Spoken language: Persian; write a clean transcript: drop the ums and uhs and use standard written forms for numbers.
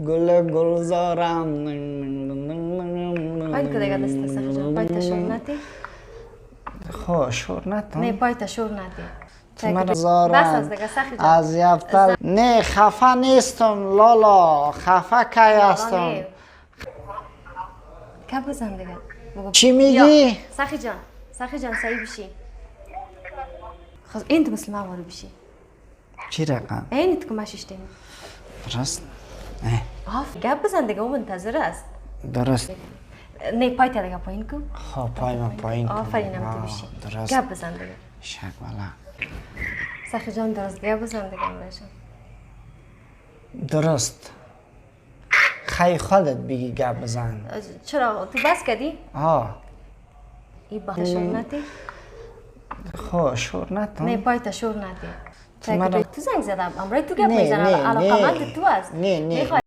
گل گلزارم. پایین که دیگه دست سخی جان پایین تشور ندی؟ خب شور نتون؟ نه پایین تشور ندی تو من زارم بس از دیگه سخی جان از یفتر نه خفه نیستم لالا خفه کی هستم که بزن دیگه چی میگی؟ سخی جان صحیح بشی خب این تو مسلمان وارو بشی چی رقم؟ این تو کمشش دیم درست؟ گپ بزن دیگه او منتظر است درست نه پای تا دیگه پایین کو خب پای من پایین کن آفرینم تو بشی درست گپ بزن دیگه شک والا سخی جان درست گپ بزن دیگه میشم درست خی خودت بگی گپ بزن چرا تو بس کردی؟ این با شور ندی؟ خب شور نتون؟ نه پای تا شور ندی تو تو زنگ زدم امروز تو گپ میزنم علاقه من تو است نه